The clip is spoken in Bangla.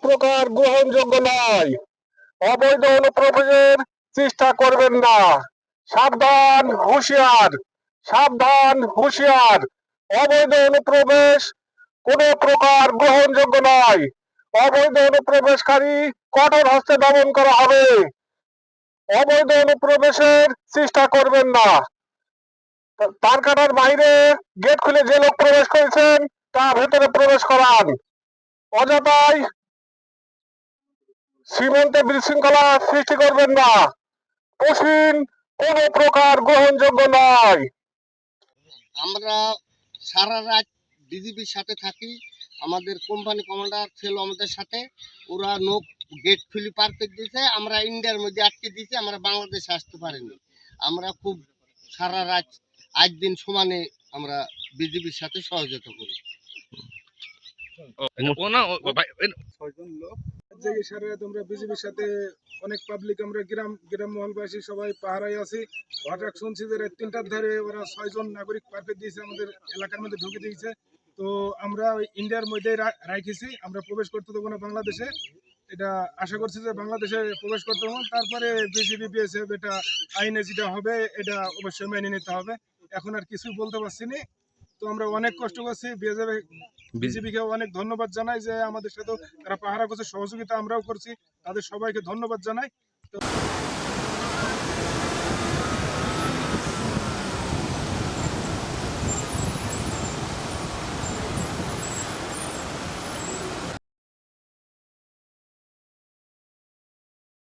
প্রকার গ্রহণযোগ্য নয়। অবৈধ অনুপ্রবেশের চেষ্টা করবেন না। সাবধান, হুঁশিয়ার, সাবধান, হুঁশিয়ার। অবৈধ অনুপ্রবেশ কোনো প্রকার গ্রহণযোগ্য নয়। অবৈধ অনুপ্রবেশকারী কঠোর হস্তে দমন করা হবে। অবৈধ অনুপ্রবেশের চেষ্টা করবেন না। তার কাটার বাইরে গেট খুলে যে লোক প্রবেশ করেছেন তা ভেতরে প্রবেশ করান। অযথাই সীমান্তে বিশৃঙ্খলা সৃষ্টি করবেন না। পশ্চিম কোন প্রকার গ্রহণযোগ্য নয়। আমরা সারা রাত বিজিবির সাথে থাকি। আমাদের কোম্পানি কমান্ডার ছিল আমাদের সাথে। ওরা গেট খুলে পার করে দিয়েছে। আমরা ইন্ডিয়ার মধ্যে আটকে দিয়েছি। আমরা বাংলাদেশে আসতে পারিনি। আমরা খুব সারা রাত আজ দিন সমানে আমরা বিজিবির সাথে সহযোগিতা করি। তোমরা বিজেপির সাথে অনেক পাবলিক আমরা গ্রাম মহলবাসী সবাই পাহারায় আছি। হঠাৎ শুনছি যে 3টার ধারে ওরা 6 জন নাগরিক পারফেক্ট দিয়েছে, আমাদের এলাকার মধ্যে ঢুকে দিয়েছে। তো আমরা ইন্ডিয়ার মধ্যে রাখেছি, আমরা প্রবেশ করতে দেবো না বাংলাদেশে। এটা আশা করছি যে বাংলাদেশে প্রবেশ করতে হবে। তারপরে বিজেপি বিএসএফ এটা আইনে যেটা হবে এটা অবশ্যই মেনে নিতে হবে। এখন আর কিছু বলতে পারছি না। তো আমরা অনেক কষ্ট করছি, বিজেপিকে অনেক ধন্যবাদ জানাই যে আমাদের সাথে তারা পাহারা করছে, সহযোগিতা আমরাও করছি, তাদের সবাইকে ধন্যবাদ জানাই। তো